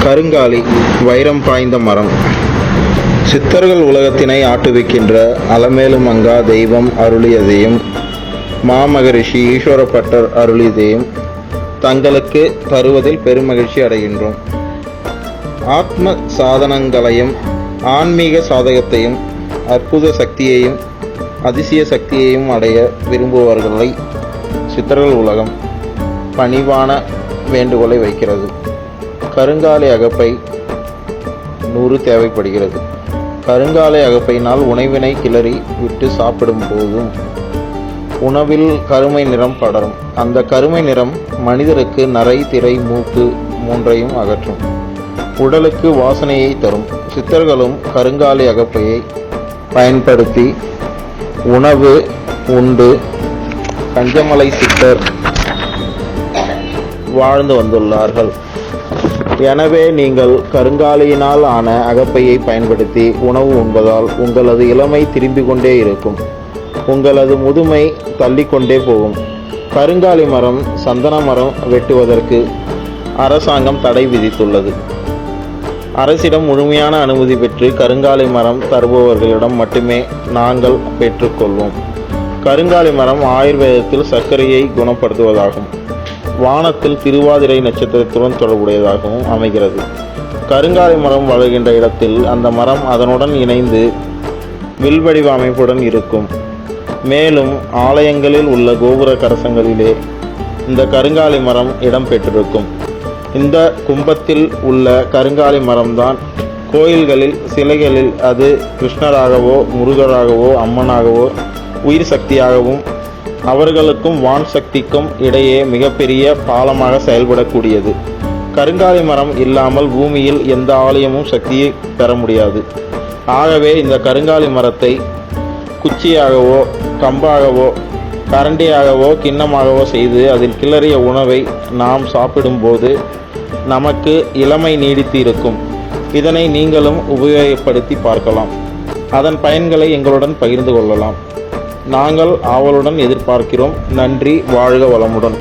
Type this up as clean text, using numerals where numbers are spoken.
கருங்காலி வைரம் பாய்ந்த மரம். சித்தர்கள் உலகத்தினை ஆட்டுவிக்கின்ற அலமேலு மங்கா தெய்வம் அருளியதையும் மாமகரிஷி ஈஸ்வரப்பட்டர் அருளியதையும் தங்களுக்கு தருவதில் பெருமகிழ்ச்சி அடைகின்றோம். ஆத்ம சாதனங்களையும் ஆன்மீக சாதகத்தையும் அற்புத சக்தியையும் அதிசய சக்தியையும் அடைய விரும்புபவர்களை சித்தர்கள் உலகம் பணிவான வேண்டுகோளை வைக்கிறது. கருங்காலி அகப்பை 100 தேவைப்படுகிறது. கருங்காலி அகப்பையினால் உணவினை கிளறி விட்டு சாப்பிடும் போதும் உணவில் கருமை நிறம் படரும். அந்த கருமை நிறம் மனிதருக்கு நரை, திரை, மூக்கு 3ஐயும் அகற்றும். உடலுக்கு வாசனையை தரும். சித்தர்களும் கருங்காலி அகப்பையை பயன்படுத்தி உணவு உண்டு கஞ்சமலை சித்தர் வாழ்ந்து வந்துள்ளார்கள். எனவே நீங்கள் கருங்காலியினால் ஆன அகப்பையை பயன்படுத்தி உணவு உண்பதால் உங்களது இளமை திரும்பிக் கொண்டே இருக்கும். உங்களது முதுமை தள்ளிக்கொண்டே போகும். கருங்காலி மரம், சந்தன மரம் வெட்டுவதற்கு அரசாங்கம் தடை விதித்துள்ளது. அரசிடம் முழுமையான அனுமதி பெற்று கருங்காலி மரம் தருபவர்களிடம் மட்டுமே நாங்கள் பெற்றுக்கொள்வோம். கருங்காலி மரம் ஆயுர்வேதத்தில் சர்க்கரையை குணப்படுத்துவதாகும். வானத்தில் திருவாதிரை நட்சத்திரத்துடன் தொடர்புடையதாகவும் அமைகிறது. கருங்காலி மரம் வளர்கின்ற இடத்தில் அந்த மரம் அதனுடன் இணைந்து வில்வடிவ அமைப்புடன் இருக்கும். மேலும் ஆலயங்களில் உள்ள கோபுர கரசங்களிலே இந்த கருங்காலி மரம் இடம் பெற்றிருக்கும். இந்த கும்பத்தில் உள்ள கருங்காலி மரம்தான் கோயில்களில் சிலைகளில் அது கிருஷ்ணராகவோ முருகராகவோ அம்மனாகவோ உயிர் சக்தியாகவும் அவர்களுக்கும் வான் சக்திக்கும் இடையே மிகப்பெரிய பாலமாக செயல்படக்கூடியது. கருங்காலி மரம் இல்லாமல் பூமியில் எந்த ஆலயமும் சக்தியை பெற முடியாது. ஆகவே இந்த கருங்காலி மரத்தை குச்சியாகவோ கம்பாகவோ கரண்டியாகவோ கிண்ணமாகவோ செய்து அதில் கிளறிய உணவை நாம் சாப்பிடும்போது நமக்கு இளமை நீடித்து இருக்கும். இதனை நீங்களும் உபயோகப்படுத்தி பார்க்கலாம். அதன் பயன்களை எங்களுடன் பகிர்ந்து கொள்ளலாம். நாங்கள் ஆவலுடன் எதிர்பார்க்கிறோம். நன்றி. வாழ்க வளமுடன்.